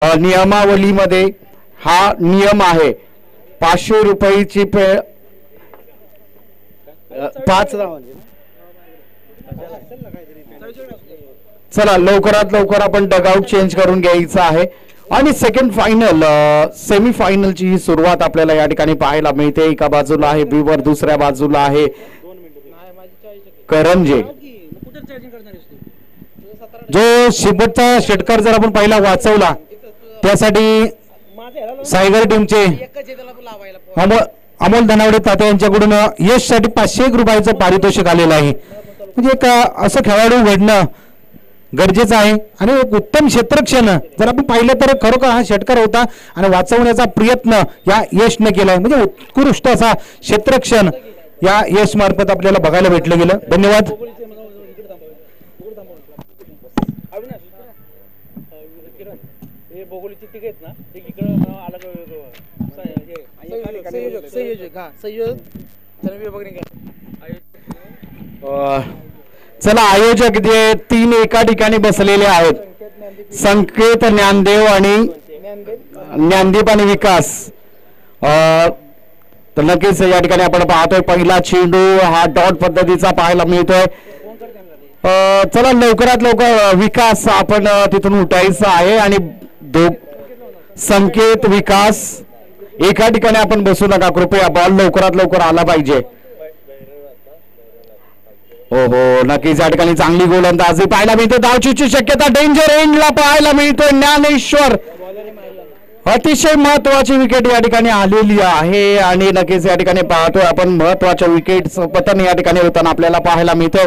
नियमावलीमध्ये हा नियम आहे. 500 रुपयाची 5 चला लवकरात लवकर आपण डगआउट चेंज करून घ्यायचं आहे. आणि सेकंड फायनल सेमी फायनलची ही सुरुवात आपल्याला या ठिकाणी पाहायला मिळते. एका बाजूला आहे बिवर, दुसऱ्या बाजूला आहे करंजे. जो शेवटचा षटकार जर आपण पहिला वाचवला त्यासाठी सायगर टीमचे अमोल धनावडे तात्या यांच्याकडून यशसाठी 501 रुपयाचं पारितोषिक आलेलं आहे. म्हणजे एक असं खेळाडू घडणं गरजेचं आहे. आणि एक उत्तम क्षेत्रक्षण जर आपण पाहिलं तर खरोखर हा षटकार होता आणि वाचवण्याचा प्रयत्न या यशने केलाय. म्हणजे उत्कृष्ट असा क्षेत्रक्षण या यश मार्फत आपल्याला बघायला भेटलं गेलं. धन्यवाद. चला आयोजक जे 3 एका ठिकाणी बसलेले आहेत, संकेत, ज्ञानदेव आणि ज्ञानदीप आणि विकास. तर नक्कीच या ठिकाणी आपण पाहतोय पहिला चेंडू हा डॉट पद्धतीचा पाहायला मिळतोय. चला लवकरात लवकर विकास आपण तिथून उठायचं आहे आणि संकेत, विकास एका ठिकाणी आपण बसू नका कृपया. बॉल लवकरात लवकर आला पाहिजे. हो हो नक्कीच या ठिकाणी चांगली गोलंदाजी पाहायला मिळते. धावचीची शक्यता डेंजर एंडला पाहायला मिळतोय. ज्ञानेश्वर अतिशय महत्वाची विकेट या ठिकाणी आलेली आहे. आणि नक्कीच या ठिकाणी पाहतोय आपण महत्वाच्या विकेट पतन या ठिकाणी होताना आपल्याला पाहायला मिळतंय.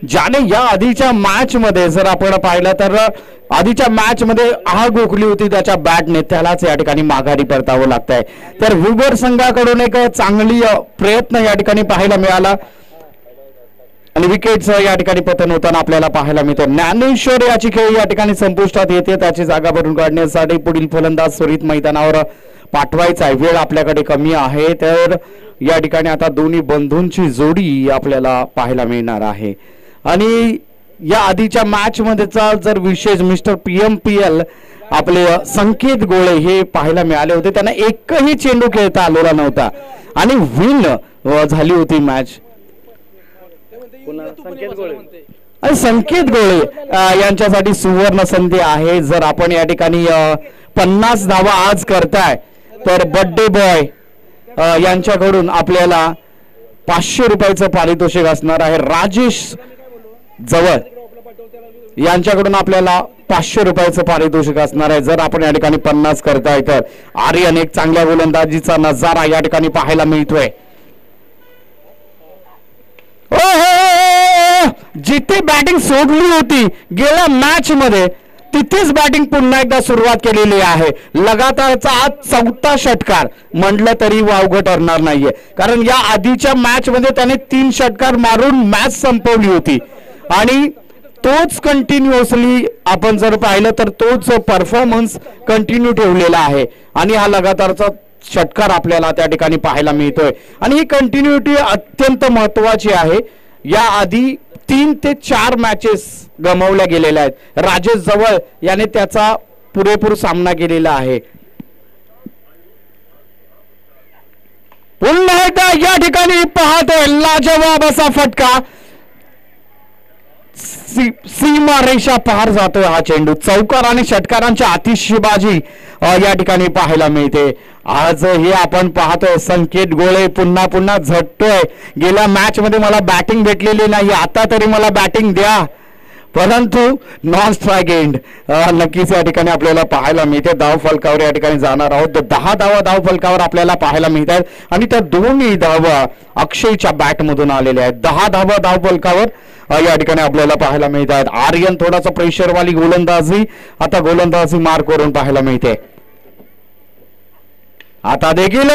ज्याने या आधीच्या मॅच मध्ये जर आपण पाहिलं तर आधीच्या मॅच मध्ये आग उकली होती त्याच्या बॅटने, त्यालाच या ठिकाणी माघारी परतावं लागतंय. तर विवर संघाकडून एक चांगली प्रयत्न या ठिकाणी पाहायला मिळाला आणि विकेटचं या ठिकाणी पतन होताना आपल्याला पाहायला मिळतं. ज्ञानेश्वर याची खेळ या ठिकाणी संपुष्टात येते. त्याची जागा भरून काढण्यासाठी पुढील फलंदाज त्वरित मैदानावर पाठवायचा आहे. वेळ आपल्याकडे कमी आहे. तर या ठिकाणी आता दोन्ही बंधूंची जोडी आपल्याला पाहायला मिळणार आहे. आणि या आधीच्या मॅच मध्येचा जर विशेष मिस्टर PMPL आपले संकेत गोळे हे पाहायला मिळाले होते. त्यांना एकही चेंडू खेळता आलेला नव्हता आणि विन झाली होती मॅच. आणि संकेत गोळे यांच्यासाठी सुवर्ण संधी आहे. जर आपण या ठिकाणी 50 धावा आज करताय तर बर्थडे बॉय यांच्याकडून आपल्याला 500 रुपयाचं पारितोषिक असणार आहे. राजेश जवळ यांच्याकडून आपल्याला 500 रुपयाचं पारितोषिक असणार आहे जर आपण या ठिकाणी 50 करताय तर. आर्यन एक चांगल्या गोलंदाजीचा नजारा या ठिकाणी पाहायला मिळतोय. जिथे बॅटिंग सोडली होती गेल्या मॅच मध्ये तिथेच बॅटिंग पुन्हा एकदा सुरुवात केलेली आहे. लगातारचा आज 4था षटकार म्हटलं तरी वावगं ठरणार नाहीये. कारण या आधीच्या मॅच मध्ये त्याने 3 षटकार मारून मॅच संपवली होती आणि तोच कंटिन्युअसली आपण जर पाहिलं तर तोच परफॉर्मन्स कंटिन्यू ठेवलेला आहे. आणि हा लगातारचा षटकार आपल्याला त्या ठिकाणी पाहायला मिळतोय. आणि ही कंटिन्युटी अत्यंत महत्वाची आहे. या आधी 3 ते 4 मॅचेस गमावल्या गेलेल्या आहेत. राजेश जवळ याने त्याचा पुरेपूर सामना केलेला आहे. पुन्हा एकदा या ठिकाणी पाहतोय लाजवाब असा फटका. सीमा रेषा पार जातोय हा चेंडू. चौकार आणि षटकारांची आतिषबाजी या ठिकाणी पाहायला मिळते. आज हे आपण पाहतोय संकेत गोळे पुन्हा पुन्हा झटतोय. गेल्या मॅच मध्ये मला बॅटिंग भेटलेली नाही, आता तरी मला बॅटिंग द्या, परंतु नॉन स्ट्राईक एंड नक्कीच या ठिकाणी आपल्याला पाहायला मिळते. धाव फलकावर या ठिकाणी जाणार आहोत. 10 धावा धाव फलकावर आपल्याला पाहायला मिळतात आणि त्या दोन्ही धावा अक्षयच्या बॅट मधून आलेल्या आहेत. 10 धावा धाव फलकावर या ठिकाणी आपल्याला पाहायला मिळतात. आर्यन थोडासा प्रेशरवाली गोलंदाजी आता गोलंदाजी मार करून पाहायला मिळते. आता देखील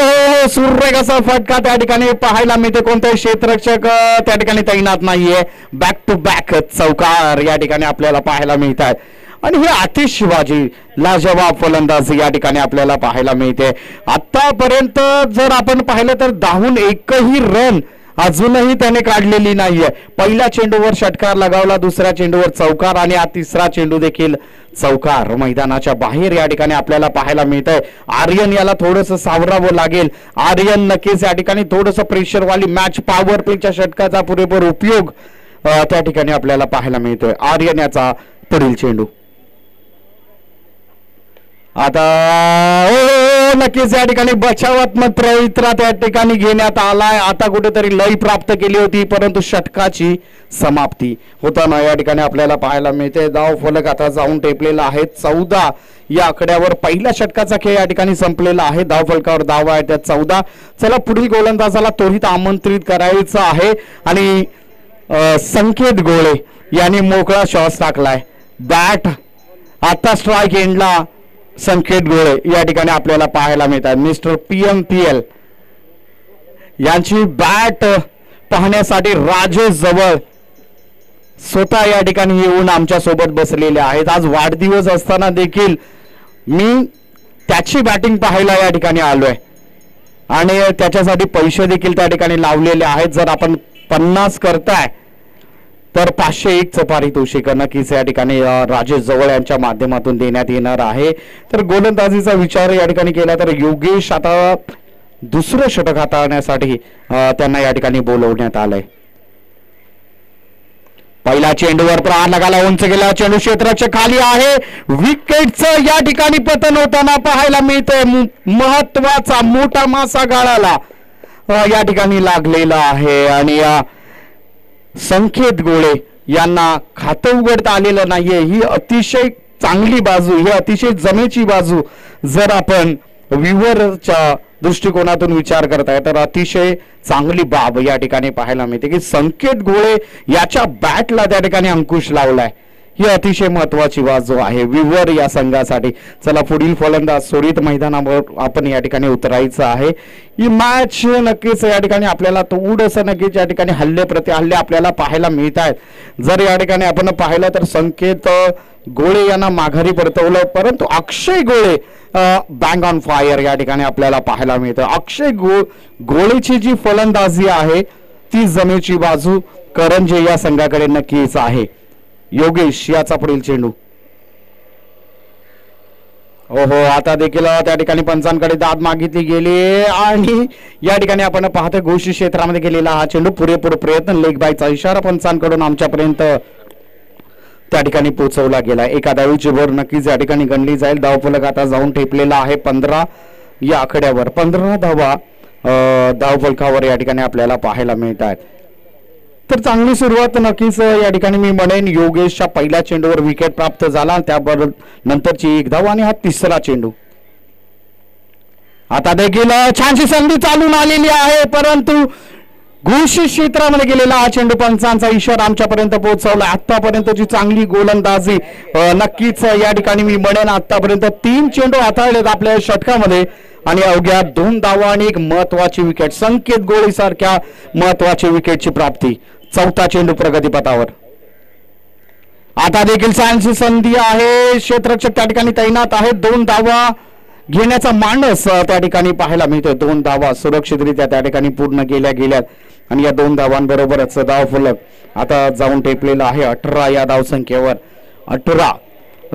सूर्य कसा फटका त्या ठिकाणी पाहायला मिळते. कोणताही क्षेत्ररक्षक त्या ठिकाणी तैनात नाहीये. बॅक टू बॅक चौकार या ठिकाणी आपल्याला पाहायला मिळतात. आणि ही आतिषबाजी लाजवाब फलंदाजी या ठिकाणी आपल्याला पाहायला मिळते. आतापर्यंत जर आपण पाहिलं तर धावून एकही रन अजूनही त्याने काढलेली नाहीये. पहिल्या चेंडूवर षटकार लगावला, दुसऱ्या चेंडूवर चौकार आणि हा तिसरा चेंडू देखील चौकार मैदानाच्या बाहेर या ठिकाणी आपल्याला पाहायला मिळत आहे. आर्यन याला थोडंसं सावरावं लागेल. आर्यन नक्कीच या ठिकाणी थोडंसं प्रेशरवाली मॅच पॉवर प्लेच्या षटकाचा पुरेपूर उपयोग त्या ठिकाणी आपल्याला पाहायला मिळतोय. आर्यन याचा पुढील चेंडू आता नक्कीच या ठिकाणी बचावात्मक प्रयत्न त्या ठिकाणी घेण्यात आलाय. आता कुठेतरी लय प्राप्त केली होती परंतु षटकाची समाप्ती होताना या ठिकाणी आपल्याला पाहायला मिळते. धाव फलक आता जाऊन टेपलेला आहे. 14 या आकड्यावर पहिल्या षटकाचा खेळ या ठिकाणी संपलेला आहे. धाव फलकावर धावा आहे त्या 14. चला पुढील गोलंदाजाला त्वरित आमंत्रित करायचं आहे आणि संकेत गोळे यांनी मोकळा श्वास टाकलाय. बॅट आता स्ट्राइक एंडला संकेत गोळे या ठिकाणी आपल्याला पाहायला मिळतात. मिस्टर PMPL यांची बॅट पाहण्यासाठी राजेश जवळ स्वतः या ठिकाणी येऊन आमच्या सोबत बसलेले आहेत. आज वाढदिवस असताना देखील मी त्याची बॅटिंग पाहायला या ठिकाणी आलोय आणि त्याच्यासाठी पैसे देखील त्या ठिकाणी लावलेले आहेत. जर आपण 50 करताय तर 501चं पारितोषिक नक्कीच या ठिकाणी राजेश जवळ यांच्या माध्यमातून देण्यात येणार आहे. तर गोलंदाजीचा विचार या ठिकाणी केला तर योगेश आता दुसरं षटक हाताळण्यासाठी त्यांना या ठिकाणी बोलवण्यात आलंय. पहिला चेंडूवर प्रहार लगाला, उंच गेला चेंडू क्षेत्राच्या खाली आहे. विकेटचं या ठिकाणी पतन होताना पाहायला मिळतंय. महत्वाचा मोठा मासा गाळाला या ठिकाणी लागलेला आहे आणि संकेत गोळे यांना खातं उघडता आलेलं नाहीये. ही अतिशय चांगली बाजू, ही अतिशय जमेची बाजू जर आपण व्ह्यूअरच्या दृष्टिकोनातून विचार करताय तर अतिशय चांगली बाब या ठिकाणी पाहायला मिळते की संकेत गोळे याच्या बॅटला त्या ठिकाणी अंकुश लावलाय. ही अतिशय महत्वाची बाजू आहे व्ह्यूअर या संघासाठी. चला पुढील फलंदाज सोडित मैदानावर आपण या ठिकाणी उतरायचं आहे. ही मॅच नक्कीच या ठिकाणी आपल्याला थोडंसं नक्कीच या ठिकाणी हल्ले प्रतिहल्ले आपल्याला पाहायला मिळत आहेत. जर या ठिकाणी आपण पाहिलं तर संकेत गोळे यांना माघारी परतवलं परंतु अक्षय गोळे बँग ऑन फायर या ठिकाणी आपल्याला पाहायला मिळतं. अक्षय गोळेची जी फलंदाजी आहे ती जमेची बाजू करंजे या संघाकडे नक्कीच आहे. योगेश याचा पुढील चेंडू ओहो आता देखील त्या ठिकाणी पंचांकडे दाद मागितली गेली आणि या ठिकाणी आपण पाहतो घोषित क्षेत्रामध्ये गेलेला हा चेंडू पुरेपूर प्रयत्न लेग बायचा इशारा पंचांकडून आमच्यापर्यंत त्या ठिकाणी पोहोचवला गेला. एका धावेची भर नक्कीच या ठिकाणी गणली जाईल. धावफलक आता जाऊन ठेपलेला आहे 15 या आकड्यावर. 15 धावा धावफलकावर या ठिकाणी आपल्याला पाहायला मिळत आहेत. तर चांगली सुरुवात नक्कीच या ठिकाणी मी म्हणेन. योगेशच्या पहिल्या चेंडूवर विकेट प्राप्त झाला त्याबरोबर नंतरची एक धाव आणि हा तिसरा चेंडू. आता देखील छानशी संधी चालून आलेली आहे परंतु घोषित क्षेत्रामध्ये गेलेला हा चेंडू पंचांचा इशारा आमच्यापर्यंत पोहोचवला. आतापर्यंतची चांगली गोलंदाजी नक्कीच या ठिकाणी मी म्हणेन. आतापर्यंत 3 चेंडू हाताळलेत आपल्या षटकामध्ये आणि अवघ्या 2 धावा आणि एक महत्वाची विकेट. संकेत गोळे सारख्या महत्वाची विकेटची प्राप्ती. चौथा चेंडू प्रगतीपथावर. आता देखील छानशी संधी आहे. क्षेत्ररक्षक त्या ठिकाणी तैनात आहे. 2 धावा घेण्याचा मानस त्या ठिकाणी पाहायला मिळतोय. 2 धावा सुरक्षितरित्या त्या ठिकाणी पूर्ण केल्या गेल्यात आणि या 2 धावांबरोबरच धाव फलक आता जाऊन टेपलेला आहे 18 या धावसंख्येवर. 18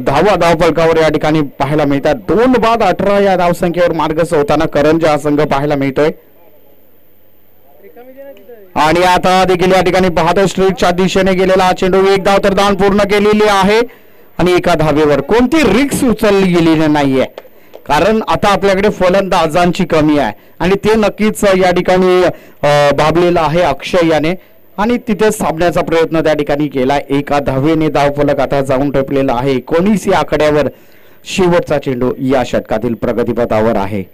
धावा धावफलकावर या ठिकाणी पाहायला मिळतात. 2 बाद 18 या धावसंख्येवर मार्गस्थ होताना करंजे हा संघ पाहायला मिळतोय. आणि आता देखील या ठिकाणी पाहतो स्ट्रीटच्या दिशेने गेलेला हा चेंडू. 1 धाव तर धाव पूर्ण केलेली आहे आणि एका धावेवर कोणती रिक्स उचलली गेलेली नाहीये कारण आता आपल्याकडे फलंदाजांची कमी आहे आणि ते नक्कीच या ठिकाणी भाबलेलं आहे अक्षय याने आणि तिथे साधण्याचा प्रयत्न त्या ठिकाणी केला. एका धावेने धावफलक आता जाऊन टपलेला आहे. 19 या आकड्यावर शेवटचा चेंडू या षटकातील प्रगतीपथावर आहे.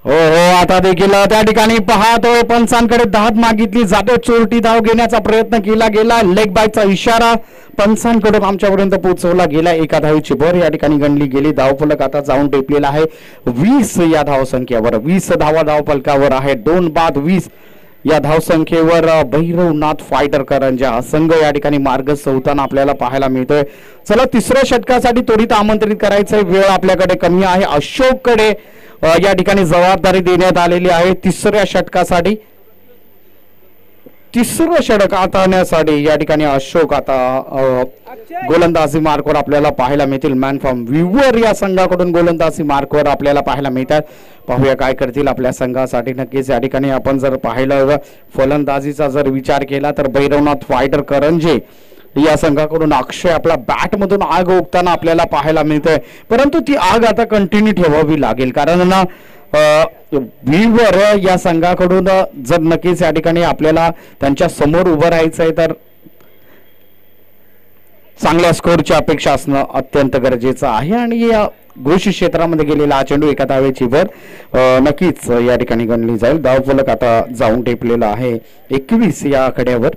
हो आता देखील त्या ठिकाणी पाहतोय पंचांकडे दाद मागितली जाते. चोरटी धाव घेण्याचा प्रयत्न केला गेला. लेग बायचा इशारा पंचांकडून आमच्यापर्यंत पोहोचवला गेला. एका धावेची भर या ठिकाणी गणली गेली. धावफलक आता जाऊन टेपलेला आहे 20 या धावसंख्येवर. 20 धावा धावफलकावर आहे. 2 बाद 20 या धावसंख्येवर भैरवनाथ फायटर करंजे हा संघ या ठिकाणी मार्गस्थ होताना आपल्याला पाहायला मिळतोय. चला तिसऱ्या षटकासाठी त्वरित आमंत्रित करायचंय. वेळ आपल्याकडे कमी आहे. अशोककडे या ठिकाणी जबाबदारी देण्यात आलेली आहे तिसऱ्या षटकासाठी. तिसरं षटक आता आणण्यासाठी या ठिकाणी अशोक आता गोलंदाजी मार्कवर आपल्याला पाहायला मिळतील. मॅन फ्रॉम व्ह्यूवर या संघाकडून गोलंदाजी मार्कवर आपल्याला पाहायला मिळतात. पाहूया काय करतील आपल्या संघासाठी. नक्कीच या ठिकाणी आपण जर पाहिलं फलंदाजीचा जर विचार केला तर भैरवनाथ फायटर करंजे या संघाकडून अक्षय आपला बॅट मधून आग ओकताना आपल्याला पाहायला मिळतंय. परंतु ती आग आता कंटिन्यू ठेवावी लागेल कारण ना व्हीवर या संघाकडून जर नक्कीच या ठिकाणी आपल्याला त्यांच्या समोर उभं राहायचं आहे तर चांगल्या स्कोरची अपेक्षा असणं अत्यंत गरजेचं आहे. आणि या घोष क्षेत्रामध्ये गेलेला हा चेंडू एका धावेची वर नक्कीच या ठिकाणी गणली जाईल. धावफलक आता जाऊन टेपलेला आहे 21 या आकड्यावर.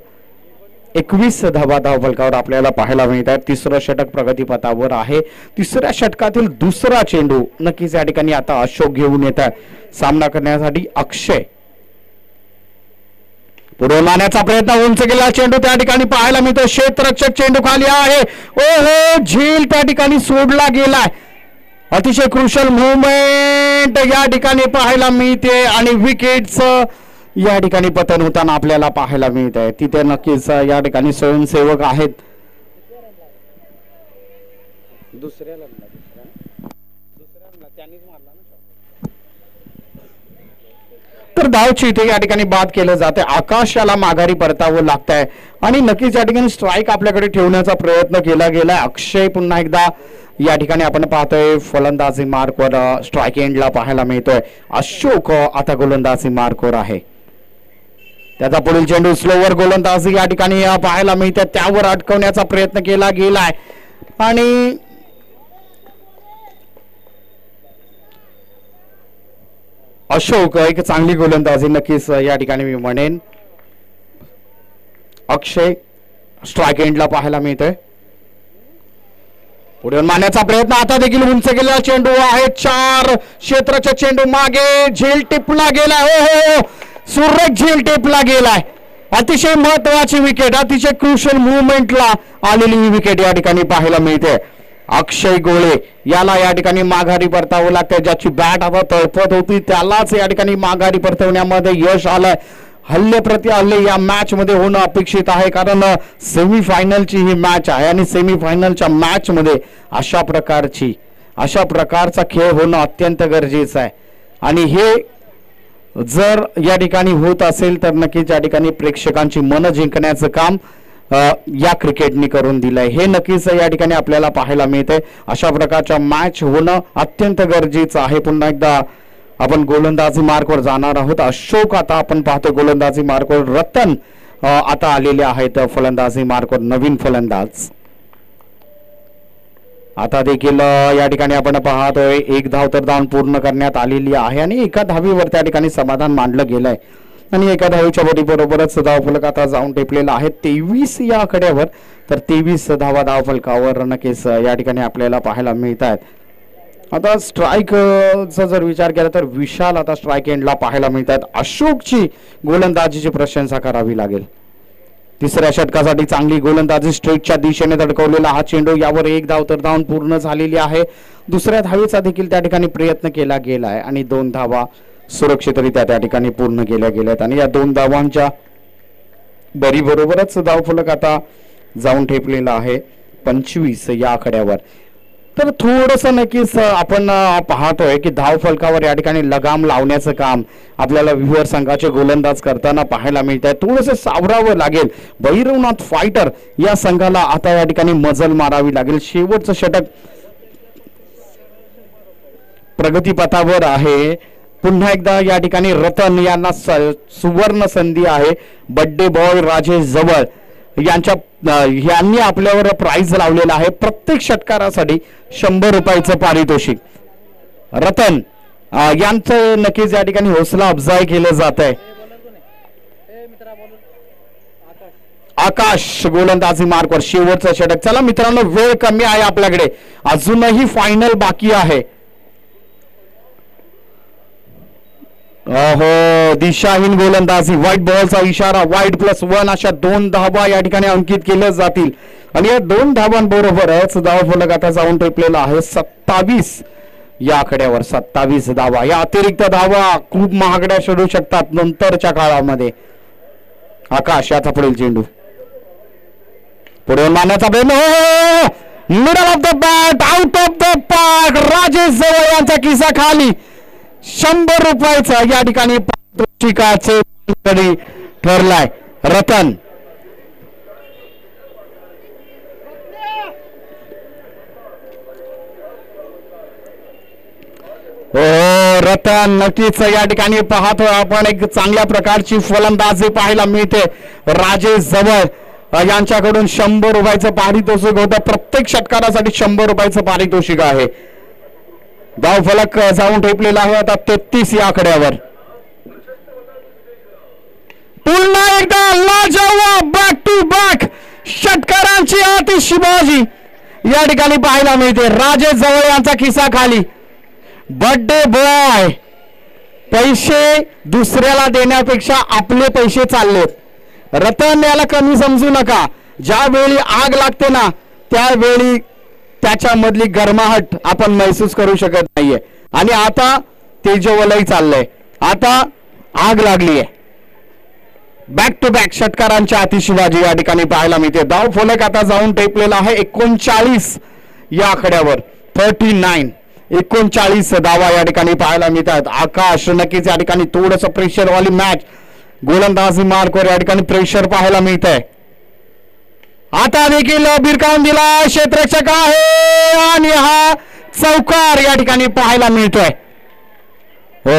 21 धावा धावफलकावर आपल्याला पाहायला मिळत आहे. तिसरं षटक प्रगतीपथावर आहे. तिसऱ्या षटकातील दुसरा चेंडू नक्कीच या ठिकाणी आता अशोक घेऊन येत आहे सामना करण्यासाठी. अक्षय पुढे मारण्याचा प्रयत्न, उंच गेला चेंडू त्या ठिकाणी पाहायला मिळतो. क्षेत्ररक्षक चेंडू खाली आहे. ओहो, झेल त्या ठिकाणी सोडला गेलाय. अतिशय क्रुशल मुवमेंट या ठिकाणी पाहायला मिळते आणि विकेट्स या ठिकाणी पतन होताना आपल्याला पाहायला मिळत आहे. तिथे नक्कीच या ठिकाणी स्वयंसेवक आहेत. तर धावची इथे या ठिकाणी बाद केलं जाते. आकाशाला माघारी परतावं लागत आहे आणि नक्कीच या ठिकाणी स्ट्राईक आपल्याकडे ठेवण्याचा प्रयत्न केला गेलाय. अक्षय पुन्हा एकदा या ठिकाणी आपण पाहतोय फलंदाजी मार्कवर स्ट्राईक एंडला पाहायला मिळतोय. अशोक आता गोलंदाजी मार्कवर आहे. त्याचा पुढील चेंडू स्लोवर गोलंदाजी या ठिकाणी पाहायला मिळते. त्यावर अटकवण्याचा प्रयत्न केला गेलाय आणि अशोक एक चांगली गोलंदाजी नक्कीच या ठिकाणी मी म्हणेन. अक्षय स्ट्राईक एंडला पाहायला मिळतोय. पुढे मारण्याचा प्रयत्न, आता देखील उंच गेलेला चेंडू आहे. 4 क्षेत्राचा चेंडू मागे झेल टिपला गेला. हो, सुरेख झेल टिपला गेलाय. अतिशय महत्वाची विकेट, अतिशय क्रुशल मुवमेंटला आलेली ही विकेट या ठिकाणी पाहायला मिळते. अक्षय गोळे याला या ठिकाणी माघारी परतावं लागतं. ज्याची बॅट आता तळपत होती त्यालाच या ठिकाणी माघारी परतवण्यामध्ये यश आलंय. हल्ले प्रति हल्ले या मॅच मध्ये होणं अपेक्षित आहे कारण सेमीफायनलची ही मॅच आहे आणि सेमीफायनलच्या मॅच मध्ये अशा प्रकारचा खेळ होणं अत्यंत गरजेचं आहे. आणि हे जर या ठिकाणी होत असेल तर नक्कीच या ठिकाणी प्रेक्षकांची मन जिंकण्याचं काम या क्रिकेटने करून दिलंय. हे नक्कीच या ठिकाणी आपल्याला पाहायला मिळते. अशा प्रकारच्या मॅच होणं अत्यंत गरजेचं आहे. पुन्हा एकदा आपण गोलंदाजी मार्कवर जाणार आहोत. अशोक आता आपण पाहतो गोलंदाजी मार्कवर. रतन आता आलेले आहेत फलंदाजी मार्कवर, नवीन फलंदाज. आता देखील या ठिकाणी आपण पाहतोय 1 धाव तर धाव पूर्ण करण्यात आलेली आहे आणि एका धावीवर त्या ठिकाणी समाधान मांडलं गेलंय आणि एका धावीच्या बरोबरच धावफलक आता जाऊन टेपलेला आहे 23 या आकड्यावर. तर 23 धावा धावफलकावर नक्कीच या ठिकाणी आपल्याला पाहायला मिळत आहेत. आता स्ट्राईकचा जर विचार केला तर विशाल आता स्ट्राईक एंडला पाहायला मिळत आहेत. अशोकची गोलंदाजीची प्रशंसा करावी लागेल. तिसऱ्या षटकासाठी चांगली गोलंदाजी स्ट्रेटच्या दिशेने धडकवलेला हा चेंडू, यावर 1 धाव तर धाव पूर्ण झालेली आहे. दुसऱ्या धावेचा देखील त्या ठिकाणी प्रयत्न केला गेला आहे आणि 2 धावा सुरक्षितरित्या त्या ठिकाणी पूर्ण केल्या गेल्यात आणि या 2 धावांच्या बरोबरच धावफलक आता जाऊन ठेपलेला आहे 25 या आकड्यावर. तर थोडस नक्कीच आपण पाहतोय की धावफलकावर या ठिकाणी लगाम लावण्याचं काम आपल्याला व्ह्यूअर संघाचे गोलंदाज करताना पाहायला मिळत आहे. थोडंसं सावरावं लागेल. भैरवनाथ फायटर या संघाला आता या ठिकाणी मजल मारावी लागेल. शेवटचं षटक प्रगतीपथावर आहे. पुन्हा एकदा या ठिकाणी रतन यांना सुवर्ण संधी आहे. बड्डे बॉय राजेश जवळ यांनी आपल्यावर प्राइज लावलेला आहे. प्रत्येक षटकारासाठी 100 रुपयाचं पारितोषिक. रतन यांचं नक्कीच या ठिकाणी हौसला अफजाई केलं जात आहे. आकाश गोलंदाजी मार्कवर शेवटचं षटक. चला मित्रांनो, वेळ कमी आहे आपल्याकडे, अजूनही फायनल बाकी आहे. हो, दिशाहीन गोलंदाजी, व्हाईट बॉलचा इशारा, वाईड +1 अशा 2 धावा या ठिकाणी अंकित केल्या जातील आणि या 2 धावांबरोबरच धावफलक आता जाऊन टेपलेला आहे 27 या आकड्यावर. 27 धावा. या अतिरिक्त धावा खूप महागड्या ठरू शकतात नंतरच्या काळामध्ये. आकाश याचा पुढील चेंडू पुढे मारण्याचा प्रयत्न middle of the bat out of the park. Rajesh जवळ यांचा किस्सा खाली 100 रुपयाचा या ठिकाणी पारितोषिकाचे ठरलाय रतन. हो रतन नक्कीच या ठिकाणी पाहतो आपण एक चांगल्या प्रकारची फलंदाजी पाहायला मिळते. राजेश जवळ यांच्याकडून 100 रुपयाचं पारितोषिक होतं. प्रत्येक षटकारासाठी 100 रुपयाचं पारितोषिक आहे. धाव फलक जाऊन ठेपलेला आहे आता 33 या आकड्यावर. पुन्हा एकदा लाजवाब बॅक टू बॅक षटकारांची आतिषबाजी या ठिकाणी पाहायला मिळते. राजेश जवळ यांचा खिसा खाली. बर्थडे बॉय पैसे दुसऱ्याला देण्यापेक्षा आपले पैसे चाललेत. रतन याला कमी समजू नका. ज्यावेळी आग लागते ना त्यावेळी त्याच्यामधली गरमाहट आपण महसूस करू शकत नाहीये. आणि आता तेजवलय चाललंय. आता आग लागली आहे. बॅक टू बॅक षटकारांच्या आतिषबाजी या ठिकाणी पाहायला मिळते. धाव फलक आता जाऊन टेपलेला आहे 39 या आकड्यावर. 39 धावा या ठिकाणी पाहायला मिळतात. आकाश नक्कीच या ठिकाणी थोडस प्रेशर वाली मॅच गोलंदाजी मार्कवर या ठिकाणी प्रेशर पाहायला मिळत आहे. आता देखील भिरकावून दिला क्षेत्ररक्षक आहे आणि हा चौकार या ठिकाणी पाहायला मिळतोय. हो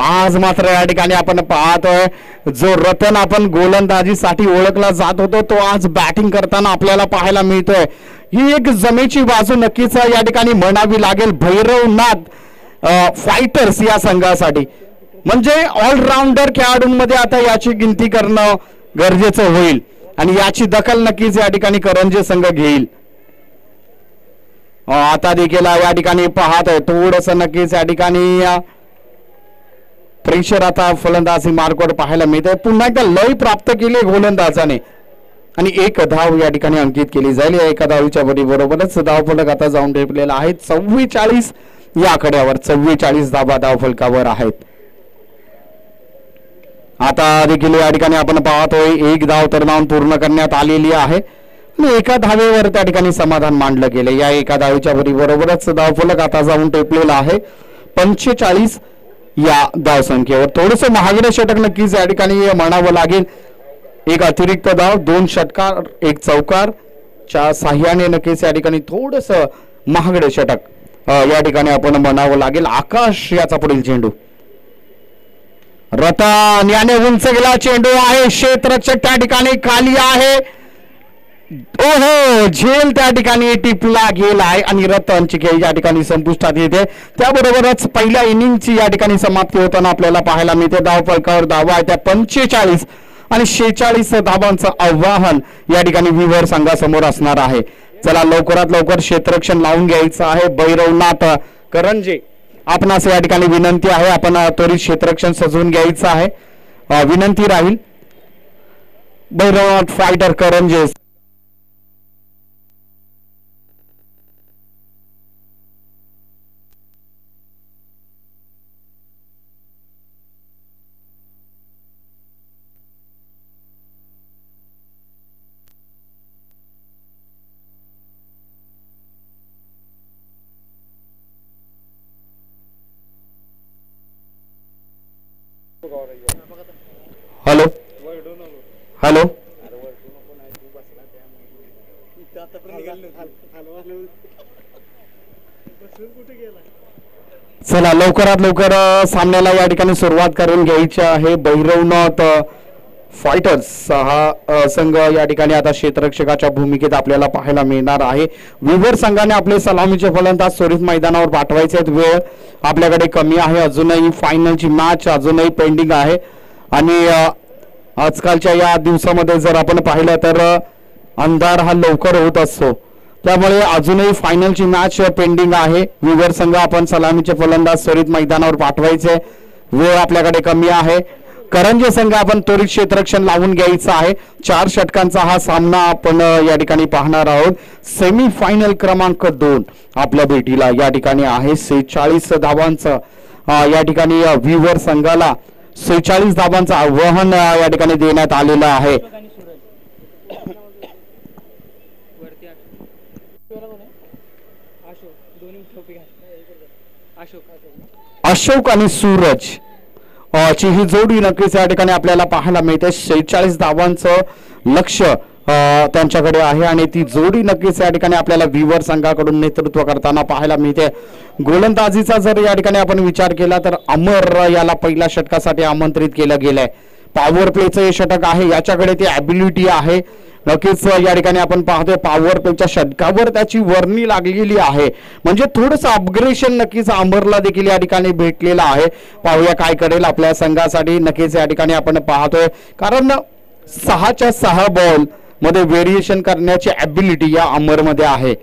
आज मात्र या ठिकाणी आपण पाहतोय जो रतन आपण गोलंदाजीसाठी ओळखला जात होतो तो आज बॅटिंग करताना आपल्याला पाहायला मिळतोय. ही एक जमेची बाजू नक्कीच या ठिकाणी म्हणावी लागेल भैरवनाथ फायटर्स या संघासाठी. म्हणजे ऑलराऊंडर खेळाडूंमध्ये आता याची गिनती करणं गरजेचं होईल आणि याची दखल नक्कीच या ठिकाणी करंजे संघ घेईल. आता देखील या ठिकाणी पाहतोय थोडस नक्कीच या ठिकाणी प्रेशर आता फलंदाजी मार्कवर पाहायला मिळते. पुन्हा एकदा लय प्राप्त केली गोलंदाजाने आणि 1 धाव या ठिकाणी अंकित केली जाईल. या एका धावीच्या बरोबरच धाव फलक आता जाऊन ठेपलेला आहे 44 या आकड्यावर. 44 धावा धाव फलकावर आहेत. आता देखील या ठिकाणी आपण पाहतोय 1 धाव तरणावून पूर्ण करण्यात आलेली आहे आणि एका धावेवर त्या ठिकाणी समाधान मांडलं गेलं. या एका धावीच्या बरोबरच धाव फलक आता जाऊन टेपलेला आहे 45 या धाव संख्येवर. थोडस महागडे षटक नक्कीच या ठिकाणी म्हणावं लागेल. 1 अतिरिक्त धाव 2 षटकार 1 चौकार च्या साह्याने नक्कीच या ठिकाणी थोडस महागडे षटक या ठिकाणी आपण म्हणावं लागेल. आकाश याचा पुढील चेंडू रतन याने उंच गेला चेंडू आहे. क्षेत्ररक्षक त्या ठिकाणी खाली आहे. ओहो झेल त्या ठिकाणी टिपला गेलाय आणि रतनची खेळ या ठिकाणी संपुष्टात येते. त्याबरोबरच पहिल्या इनिंगची या ठिकाणी समाप्ती होताना आपल्याला पाहायला मिळते. धाव फलकावर धावा आहे त्या 45 आणि 46 धावांचं आव्हान या ठिकाणी विवर संघासमोर असणार आहे. चला लवकरात लवकर क्षेत्ररक्षण लावून घ्यायचं आहे. भैरवनाथ करंजे आपणास या ठिकाणी विनंती आहे आपण त्वरित क्षेत्ररक्षण सजवून घ्यायचं आहे. विनंती राहील Bhairavnath fighter Karanje. Hello hello चला लवकरात लवकर सामन्याला या ठिकाणी सुरुवात करून घ्यायची आहे. भैरवनाथ फायटर्स हा संघ या ठिकाणी आता क्षेत्ररक्षकाच्या भूमिकेत आपल्याला पाहायला मिळणार आहे. विवर संघाने आपले सलामीचे फलंदाज त्वरित मैदानावर पाठवायचे आहेत. वेळ आपल्याकडे कमी आहे. अजूनही फायनलची मॅच अजूनही पेंडिंग आहे आणि आजकालच्या या दिवसामध्ये जर आपण पाहिलं तर अंधार हा लवकर होत असतो. त्यामुळे अजूनही फायनलची मॅच पेंडिंग आहे. विवर संघ आपण सलामीचे फलंदाज त्वरित मैदानावर पाठवायचे. वेळ आपल्याकडे कमी आहे. करंजे संघ आपण त्वरित क्षेत्ररक्षण लावून घ्यायचं आहे. 4 षटकांचा हा सामना आपण या ठिकाणी पाहणार आहोत. सेमी फायनल क्रमांक 2 आपल्या भेटीला या ठिकाणी आहे. 46 धावांचं या ठिकाणी विवर संघाला 46 धावांचं आव्हान या ठिकाणी देण्यात आलेलं आहे. अशोक आणि सूरज ची ही जोडी नक्कीच या ठिकाणी आपल्याला पाहायला मिळते. 46 धावांचं लक्ष त्यांच्याकडे आहे आणि ती जोडी नक्कीच या ठिकाणी आपल्याला विवर संघाकडून नेतृत्व करताना पाहायला मिळते. गोलंदाजीचा जर या ठिकाणी आपण विचार केला तर अमर याला पहिल्या षटकासाठी आमंत्रित केलं गेलंय. पॉवर प्लेचं हे षटक आहे, याच्याकडे ती ॲबिलिटी आहे. नक्कीच या ठिकाणी आपण पाहतोय पॉवर प्लेच्या षटकावर त्याची वर्णी लागलेली आहे. म्हणजे थोडंसं अपग्रेशन नक्कीच अमरला देखील या ठिकाणी भेटलेलं आहे. पाहूया काय करेल आपल्या संघासाठी. नक्कीच या ठिकाणी आपण पाहतोय कारण 6च्या 6 बॉल मध्ये व्हेरिएशन करण्याची ॲबिलिटी या अमरमध्ये आहे.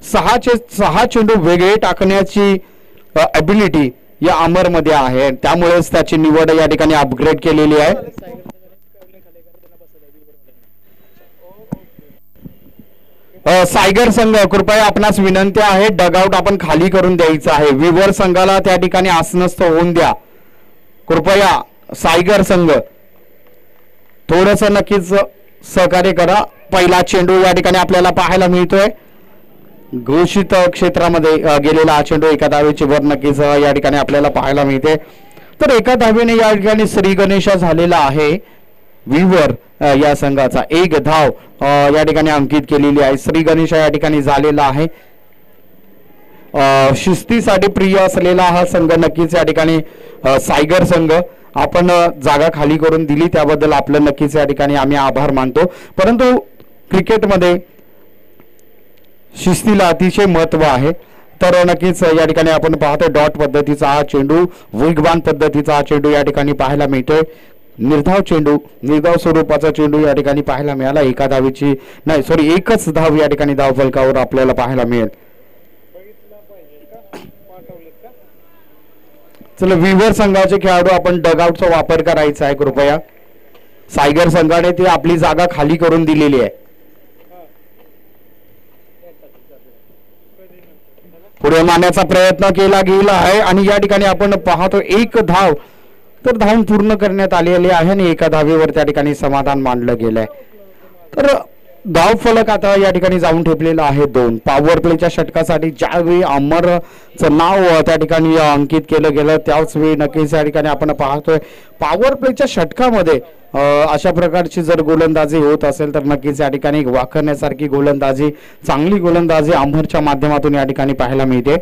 6चे 6 चेंडू वेगळे टाकण्याची ॲबिलिटी या अमरमध्ये आहे. त्यामुळेच त्याची निवड या ठिकाणी अपग्रेड केलेली आहे. सायगर संघ कृपया आपणास विनंती आहे, डगआउट आपण खाली करून द्यायचं आहे. विवर संघाला त्या ठिकाणी आसनस्थ होऊन द्या कृपया. सायगर संघ थोडस नक्कीच सहकार्य करा. पहिला चेंडू या ठिकाणी आपल्याला पाहायला मिळतोय. घोषित क्षेत्रामध्ये गेलेला हा चेंडू एका धावेची वर नक्कीच या ठिकाणी आपल्याला पाहायला मिळते. तर एका धावेने या ठिकाणी श्री गणेशा झालेला आहे. विवर या संघाचा 1 धाव या ठिकाणी अंकित केलेली आहे. श्री गणेशा या ठिकाणी झालेला आहे. शिस्तीसाठी प्रिय असलेला हा संघ नक्कीच या ठिकाणी सायगर संघ. आपण जागा खाली करून दिली त्याबद्दल आपलं नक्कीच या ठिकाणी आम्ही आभार मानतो. परंतु क्रिकेटमध्ये शिस्तीला अतिशय महत्व आहे. तर नक्कीच या ठिकाणी आपण पाहतोय डॉट पद्धतीचा हा चेंडू, वेगवान पद्धतीचा हा चेंडू या ठिकाणी पाहायला मिळतोय. निर्धाव चेंडू, निर्धाव स्वरूपाचा चेंडू या ठिकाणी पाहायला मिळाला. एका धावेची नाही सॉरी एकच धाव या ठिकाणी धाव फलकावर आपल्याला पाहायला मिळेल. चला विवर संघाचे खेळाडू आपण डगआउटचा वापर करायचा आहे कृपया. सायगर संघाने ती आपली जागा खाली करून दिलेली आहे. पुढे मारण्याचा प्रयत्न केला गेला आहे आणि या ठिकाणी आपण पाहतो 1 धाव तर धावून पूर्ण करण्यात आलेली आहे आणि एका धावेवर त्या ठिकाणी समाधान मानलं गेलंय. तर धाव फलक आता या ठिकाणी जाऊन ठेपलेला आहे 2. पॉवर प्लेच्या षटकासाठी ज्यावेळी अमरचं नाव त्या ठिकाणी अंकित केलं गेलं त्याच वेळी नक्कीच या ठिकाणी आपण पाहतोय पॉवर प्लेच्या षटकामध्ये अशा प्रकारची जर गोलंदाजी होत असेल तर नक्कीच या ठिकाणी वाखण्यासारखी गोलंदाजी, चांगली गोलंदाजी अमरच्या माध्यमातून या ठिकाणी पाहायला मिळते.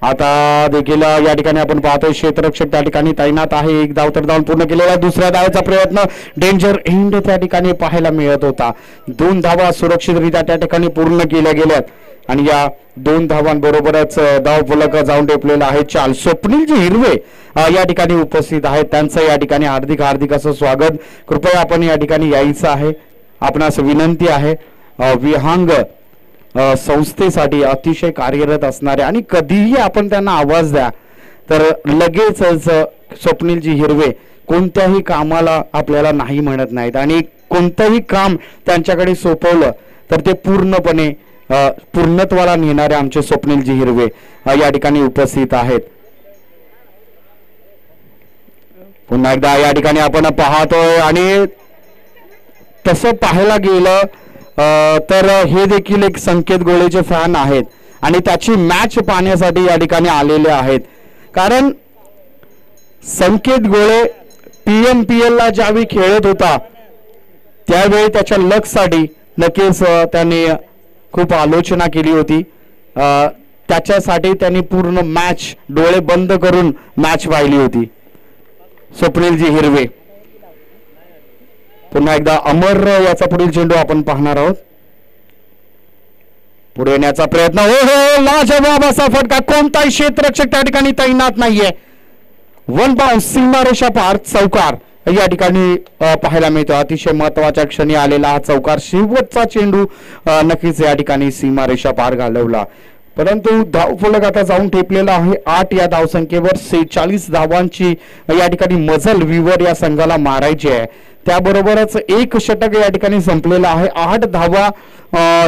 आता देखील या ठिकाणी आपण पाहतोय क्षेत्ररक्षक त्या ठिकाणी तैनात आहे. 1 धाव तर धावून पूर्ण केलेला. दुसऱ्या धावेचा प्रयत्न डेंजर एंड त्या ठिकाणी पाहायला मिळत होता. 2 धावा सुरक्षितरित्या त्या ठिकाणी पूर्ण केल्या गेल्यात आणि या 2 धावांबरोबरच धाव फलक जाऊन टेपलेला आहे. चाल स्वप्नीलजी हिरवे या ठिकाणी उपस्थित आहेत. त्यांचं या ठिकाणी हार्दिक हार्दिक असं स्वागत. कृपया आपण या ठिकाणी यायचं आहे. आपणास विनंती आहे. विहांग संस्थेसाठी अतिशय कार्यरत असणारे आणि कधीही आपण त्यांना आवाज द्या तर लगेचच स्वप्नीलजी हिरवे कोणत्याही कामाला आपल्याला नाही म्हणत नाहीत आणि कोणतंही काम त्यांच्याकडे सोपवलं तर ते पूर्णपणे पूर्णत्वाला नेणारे आमचे स्वप्नीलजी हिरवे या ठिकाणी उपस्थित आहेत. पुन्हा एकदा या ठिकाणी आपण पाहतोय आणि तसं पाहायला गेलं तर हे देखील एक संकेत गोळेचे फॅन आहेत आणि त्याची मॅच पाहण्यासाठी या ठिकाणी आलेले आहेत. कारण संकेत गोळे PMPL ला ज्यावेळी खेळत होता त्यावेळी त्याच्या लकसाठी नक्कीच त्यांनी खूप आलोचना केली होती. त्याच्यासाठी त्यांनी पूर्ण मॅच डोळे बंद करून मॅच पाहिली होती. स्वप्नीलजी हिरवे. पुन्हा एकदा अमर याचा पुढील चेंडू आपण पाहणार आहोत. पुढे येण्याचा प्रयत्न. हो हो लाजवाब असा फटका. कोणताही क्षेत्ररक्षक त्या ठिकाणी तैनात नाहीये. 1 बाउन्स सीमारेषा पार चौकार या ठिकाणी पाहायला मिळतो. अतिशय महत्वाच्या क्षणी आलेला हा चौकार. शेवटचा चेंडू नक्कीच या ठिकाणी सीमारेषा पार घालवला. परंतु धाव फलक आता जाऊन ठेपलेला आहे. 8 या धावसंख्येवर 46 धावांची या ठिकाणी मजल विवर या संघाला मारायची आहे. त्याबरोबरच 1 षटक या ठिकाणी संपलेलं आहे. 8 धावा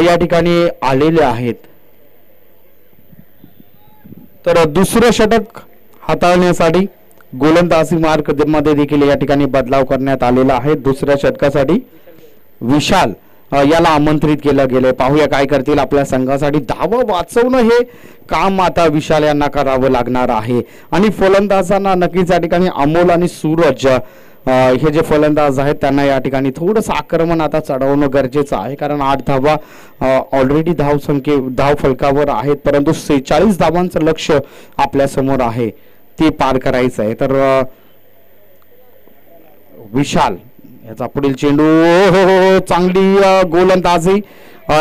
या ठिकाणी आलेल्या आहेत. तर दुसरं षटक हाताळण्यासाठी गोलंदाजी मार्क मध्ये देखील या ठिकाणी बदलाव करण्यात आलेला आहे. दुसऱ्या षटकासाठी विशाल याला आमंत्रित केलं गेले. पाहूया काय करतील. आपल्या संघासाठी धावा वाचवणं हे काम आता विशाल यांना करावं लागणार आहे. आणि फलंदाजांना नक्कीच या ठिकाणी अमोल आणि सूरज हे जे फलंदाज आहेत त्यांना या ठिकाणी थोडंसं आक्रमण आता चढवणं गरजेचं आहे. कारण 8 धावा ऑलरेडी धाव फलकावर आहेत, परंतु 46 धावांचं लक्ष्य आपल्या समोर आहे, ते पार करायचं आहे. तर विशाल याचा पुढील चेंडू, हो चांगली गोलंदाजी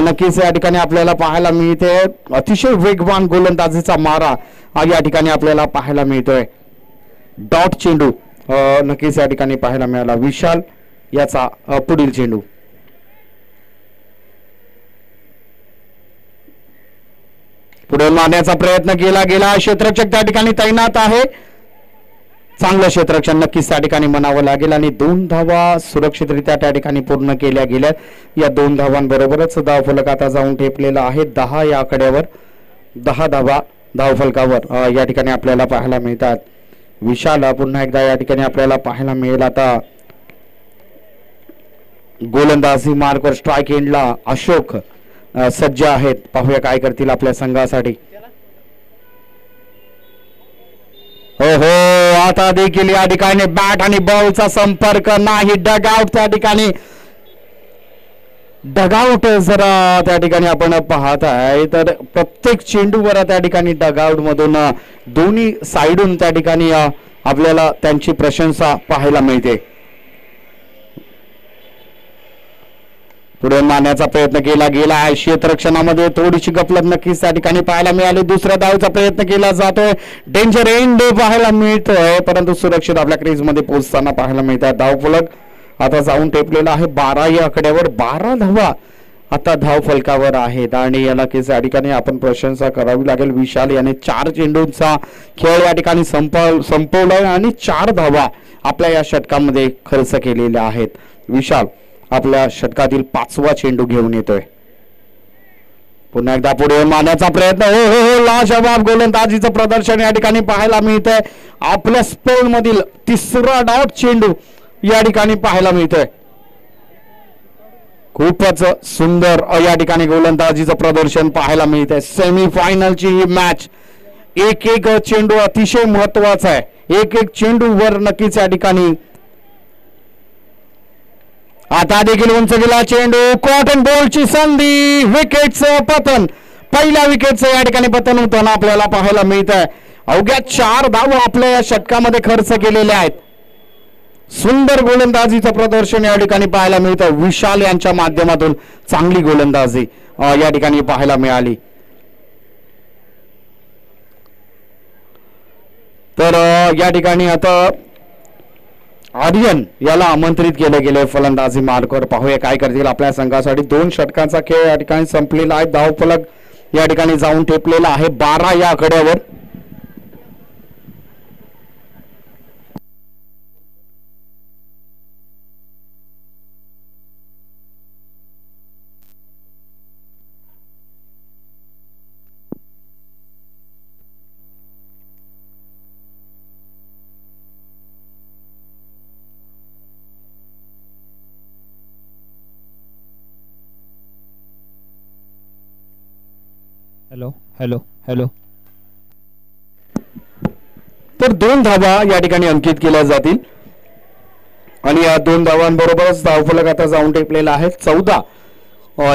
नक्कीच या ठिकाणी आपल्याला पाहायला मिळते. अतिशय वेगवान गोलंदाजीचा मारा या ठिकाणी आपल्याला पाहायला मिळतोय. डॉट चेंडू नक्कीच या ठिकाणी पाहायला मिळाला. विशाल याचा पुढील चेंडू, पुढे मारण्याचा प्रयत्न केला गेला. क्षेत्ररक्षक त्या ठिकाणी तैनात आहे. चांगलं क्षेत्ररक्षण नक्कीच त्या ठिकाणी म्हणावं लागेल. आणि 2 धावा सुरक्षितरित्या त्या ठिकाणी पूर्ण केल्या गेल्या. या 2 धावांबरोबरच धावफलक आता जाऊन ठेपलेला आहे. 10 या आकड्यावर 10 धावा धावफलकावर या ठिकाणी आपल्याला पाहायला मिळतात. विशाल पुन्हा एकदा या ठिकाणी आपल्याला पाहायला मिळेल. आता गोलंदाजी मार्कवर स्ट्राइक एंडला अशोक सज्ज आहेत. पाहूया काय करतील आपल्या संघासाठी. हो आता देखील या ठिकाणी बॅट आणि बॉलचा संपर्क नाही. डगआउट त्या ठिकाणी, डगआउट जरा त्या ठिकाणी आपण पाहत आहे तर प्रत्येक चेंडूवर त्या ठिकाणी डगआउट मधून दोन्ही साइडून त्या ठिकाणी आपल्याला त्यांची प्रशंसा पाहायला मिळते. पुढे मारण्याचा प्रयत्न केला गेला आहे. क्षेत्ररक्षणामध्ये थोडीशी गफलत नक्कीच त्या ठिकाणी पाहायला मिळाली. दुसऱ्या धावेचा प्रयत्न केला जातोय. डेंजर एंड पाहायला मिळतोय, परंतु सुरक्षित आपल्या क्रीज मध्ये पोहोचताना पाहायला मिळतात. धावफलक आता जाऊन टेपलेला आहे. 12 या आकड्यावर 12 धावा आता धाव फलकावर आहेत. आणि या नक्कीच या ठिकाणी आपण प्रशंसा करावी लागेल. विशाल याने 4 चेंडूंचा खेळ या ठिकाणी संपवलाय आणि 4 धावा आपल्या या षटकामध्ये खर्च केलेल्या आहेत. विशाल आपल्या षटकातील 5वा चेंडू घेऊन येतोय. पुन्हा एकदा पुढे मारण्याचा प्रयत्न, हो लाजवाब गोलंदाजीचं प्रदर्शन या ठिकाणी पाहायला मिळतंय. आपल्या स्पेल मधील 3रा डॉट चेंडू या ठिकाणी पाहायला मिळतोय. खूपच सुंदर या ठिकाणी गोलंदाजीचं प्रदर्शन पाहायला मिळतंय. सेमी फायनलची ही मॅच, एक चेंडू अतिशय महत्वाचा आहे. एक चेंडूवर नक्कीच या ठिकाणी आता देखील उंच गेला चेंडू, कॉटन बॉलची संधी, विकेटचं पतन, पहिल्या विकेटचं या ठिकाणी पतन होताना आपल्याला पाहायला मिळत आहे. अवघ्या 4 धावा आपल्या या षटकामध्ये खर्च केलेल्या आहेत. सुंदर गोलंदाजीचं प्रदर्शन या ठिकाणी पाहायला मिळतं. विशाल यांच्या माध्यमातून चांगली गोलंदाजी या ठिकाणी पाहायला मिळाली. तर या ठिकाणी आता आर्यन याला आमंत्रित केले गेले फलंदाजी मार्कवर. पाहूया काय करतील आपल्या संघासाठी. 2 षटकांचा खेळ या ठिकाणी संपलेला आहे. धावफलक या ठिकाणी जाऊन ठेपलेला आहे 12 या आकड्यावर. Hello hello hello. तर 2 धावा या ठिकाणी अंकित केल्या जातील आणि या 2 धावांबरोबरच धावफलक आता जाऊन टेपलेला आहे 14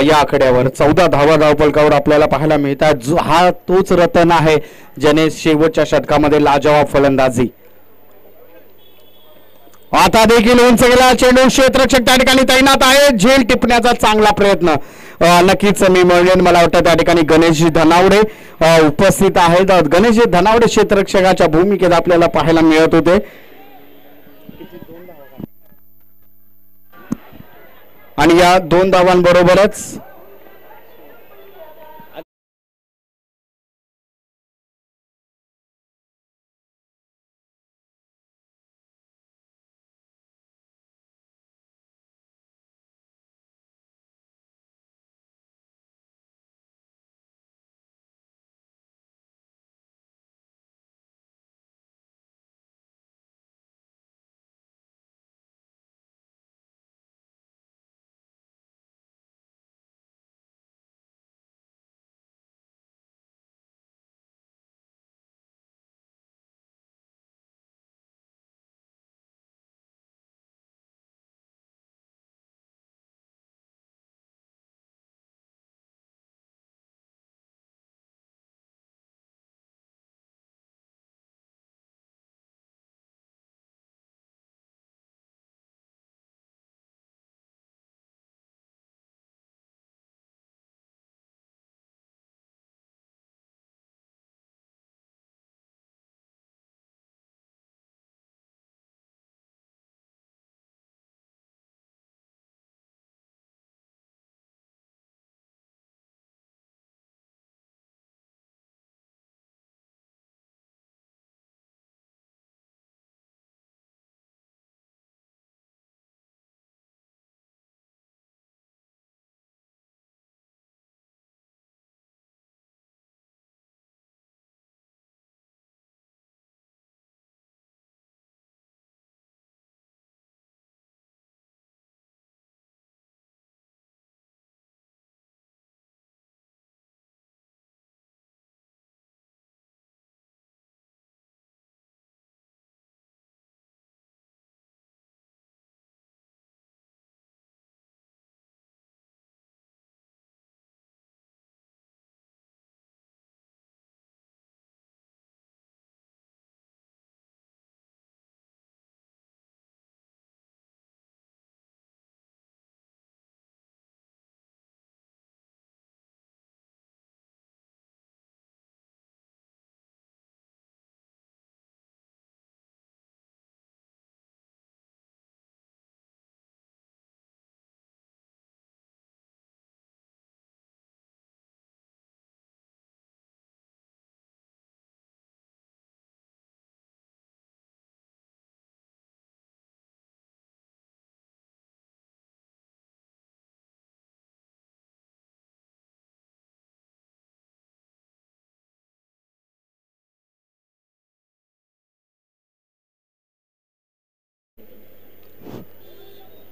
या आकड्यावर. 14 धावा धावफलकावर आपल्याला पाहायला मिळतात. हा तोच रतन आहे ज्याने शेवटच्या षटकामध्ये लाजवाब फलंदाजी. आता देखील उंच गेला चेंडू, क्षेत्ररक्षक त्या ठिकाणी तैनात आहे. झेल टिपण्याचा चांगला प्रयत्न नक्कीच मी म्हणेन. मला वाटतं त्या ठिकाणी गणेश धनावडे उपस्थित आहेत. गणेश धनावडे क्षेत्ररक्षकाच्या भूमिकेत आपल्याला पाहायला मिळत होते. आणि या 2 धावांबरोबरच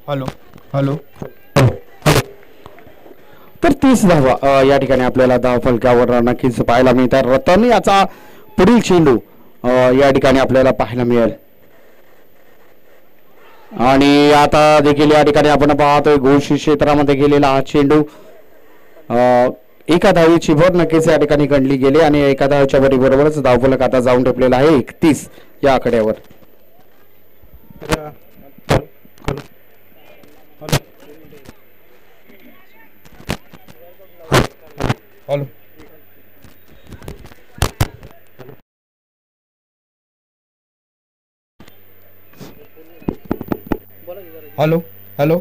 हॅलो हॅलो. तर 30 धावा या ठिकाणी आपल्याला धाव फलकावर नक्कीच पाहायला मिळतात. रतन याचा पुढील चेंडू या ठिकाणी आपल्याला पाहायला मिळेल. आणि आता देखील या ठिकाणी आपण पाहतोय घोषित क्षेत्रामध्ये गेलेला हा चेंडू एका धावेची भर नक्कीच या ठिकाणी गणली गेली आणि एका धावेच्या बरोबरच धावफलक आता जाऊन ठेपलेला आहे 31 या आकड्यावर. Hello hello hello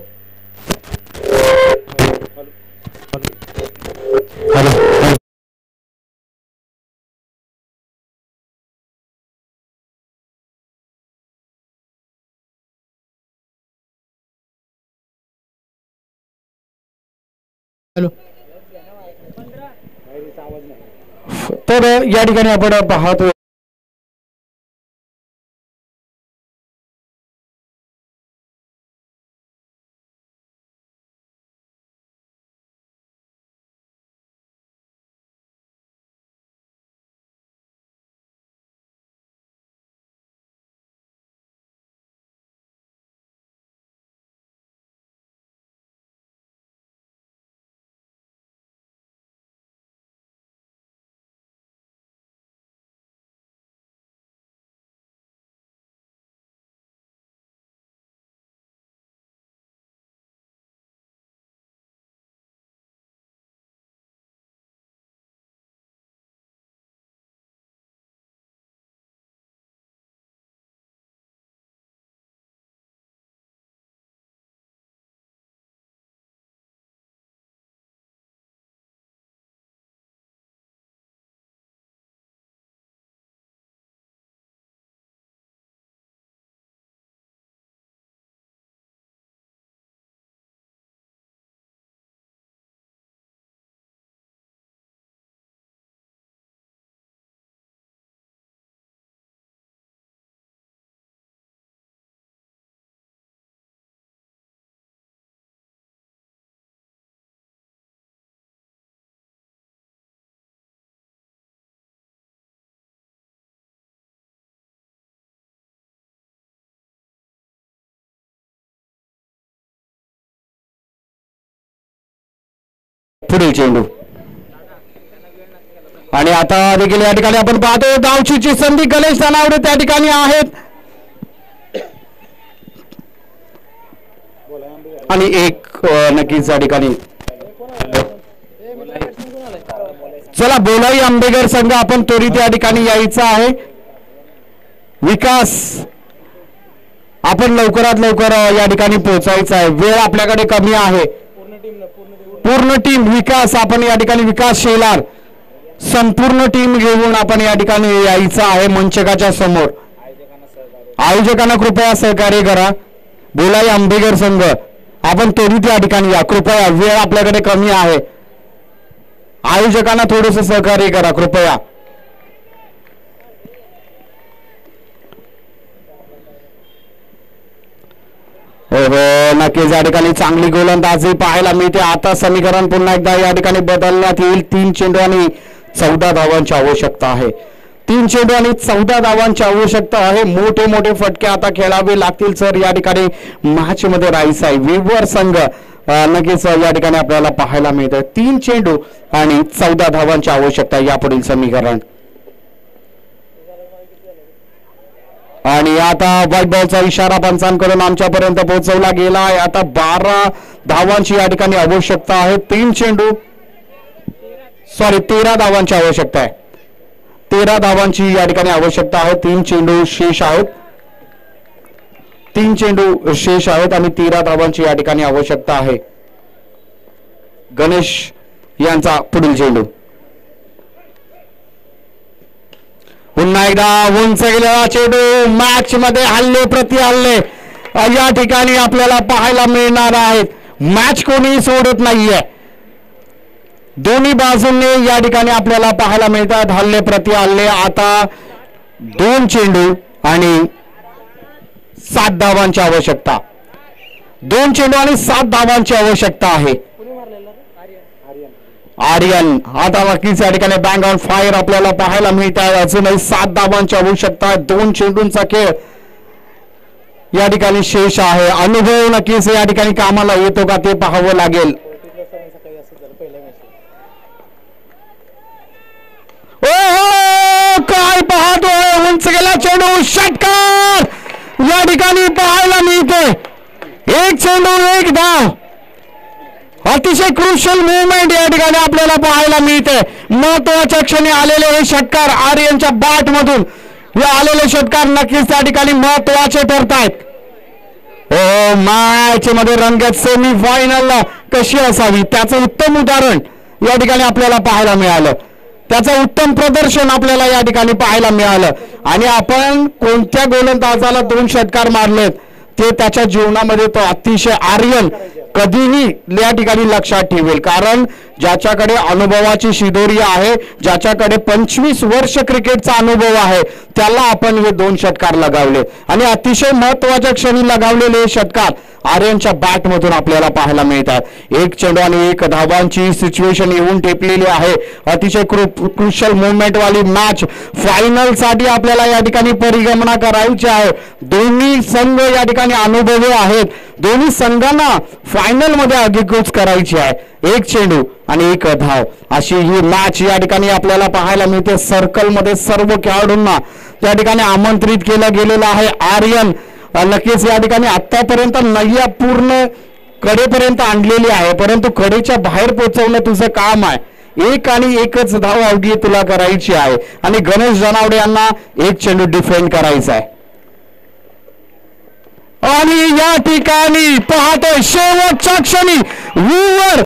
hello. तर या ठिकाणी आपण पाहतोय पुढील चेंडू आणि आता देखील या ठिकाणी आपण पाहतो धावचीची संधी गणेश नानावडे त्या ठिकाणी आहेत आणि एक नक्कीच या ठिकाणी चला बोलाई आंबेकर संघ आपण त्वरित या ठिकाणी यायचं आहे. विकास आपण लवकरात लवकर या ठिकाणी पोहोचायचं आहे. वेळ आपल्याकडे कमी आहे. पूर्ण टीम विकास आपण या ठिकाणी विकास शेलार संपूर्ण टीम घेऊन आपण या ठिकाणी यायचं आहे मंचकाच्या समोर. आयोजकांना कृपया सहकार्य करा. बोलाई आंबेकर संघ आपण त्वरित या ठिकाणी या कृपया वेळ आपल्याकडे कमी आहे. आयोजकांना थोडस सहकार्य करा कृपया. नक्कीच या ठिकाणी चांगली गोलंदाजी पाहायला मिळते. आता समीकरण पुन्हा एकदा या ठिकाणी बदलण्यात येईल. 3 चेंडू आणि 14 धावांची आवश्यकता आहे. 3 चेंडू आणि 14 धावांची आवश्यकता आहे. मोठे मोठे फटके आता खेळावे लागतील सर या ठिकाणी मॅच मध्ये राहायचं आहे. विवर संघ नक्कीच या ठिकाणी आपल्याला पाहायला मिळतं. 3 चेंडू आणि 14 धावांची आवश्यकता यापुढील समीकरण. आणि आता व्हाईट बॉलचा इशारा पंचांकडून आमच्यापर्यंत पोहोचवला गेला आहे. आता 12 धावांची या ठिकाणी आवश्यकता आहे. 13 धावांची आवश्यकता आहे. 13 धावांची या ठिकाणी आवश्यकता आहे. 3 चेंडू शेष आहेत. 3 चेंडू शेष आहेत आणि 13 धावांची या ठिकाणी आवश्यकता आहे. गणेश यांचा पुढील चेंडू पुन्हा एकदा उंच गेलेला चेंडू. मॅच मध्ये हल्ले प्रति हल्ले या ठिकाणी आपल्याला पाहायला मिळणार आहेत. मॅच कोणी सोडत नाहीये. दोन्ही बाजूंनी या ठिकाणी आपल्याला पाहायला मिळतात हल्ले प्रति हल्ले. आता 2 चेंडू आणि 7 धावांची आवश्यकता. 2 चेंडू आणि 7 धावांची आवश्यकता आहे. आर्यन आता नक्कीच या ठिकाणी बँग ऑन फायर आपल्याला पाहायला मिळत आहे. अजूनही 7 धावांची आवश्यकता आहे. 2 चेंडूंचा खेळ या ठिकाणी शेष आहे. अनुभव नक्कीच या ठिकाणी कामाला येतो का ते पाहावं लागेल. काय पाहतोय उंच गेला चेंडू षटकार या ठिकाणी पाहायला मिळते. 1 चेंडू 1 धाव. अतिशय क्रुशियल मुवमेंट या ठिकाणी आपल्याला पाहायला मिळते. महत्वाच्या क्षणी आलेले हे षटकार आर्यनच्या बॅट मधून हे आलेले षटकार नक्कीच त्या ठिकाणी महत्वाचे ठरतायत. मॅच मध्ये रंगत सेमी फायनलला कशी असावी त्याचं उत्तम उदाहरण या ठिकाणी आपल्याला पाहायला मिळालं. त्याचं उत्तम प्रदर्शन आपल्याला या ठिकाणी पाहायला मिळालं. आणि आपण कोणत्या गोलंदाजाला 2 षटकार मारलेत ते त्याच्या जीवनामध्ये तो अतिशय आर्यन कधीही या ठिकाणी लक्षात ठेवेल. कारण ज्याच्याकडे अनुभवाची शिदोरी आहे, ज्याच्याकडे 25 वर्ष क्रिकेटचा अनुभव आहे, त्याला आपण हे 2 षटकार लगावले आणि अतिशय महत्वाच्या क्षणी लगावलेले हे षटकार आर्यनच्या बॅट मधून आपल्याला पाहायला मिळतात. 1 चेंडू आणि 1 धावांची सिच्युएशन येऊन टेपलेली आहे. अतिशय क्रुशियल मुवमेंट वाली मॅच फायनल साठी आपल्याला या ठिकाणी परिगणना करायची आहे. दोन्ही संघ या ठिकाणी अनुभवी आहेत. दोन्ही संघांना फायनल मध्ये आगेकूच करायची आहे. 1 चेंडू आणि 1 धाव अशी ही मॅच या ठिकाणी आपल्याला पाहायला मिळते. सर्कल मध्ये सर्व खेळाडूंना या ठिकाणी आमंत्रित केलं गेलेलं आहे. आर्यन नक्कीच या ठिकाणी आतापर्यंत नय्या पूर्ण कडेपर्यंत आणलेली आहे, परंतु कडेच्या बाहेर पोहोचवणं तुझं काम आहे. 1 आणि 1च धाव अवघी तुला करायची आहे आणि गणेश जनावडे यांना 1 चेंडू डिफेंड करायचा आहे. आणि या ठिकाणी पाहतोय शेवटच्या क्षणी व्ह्यूवर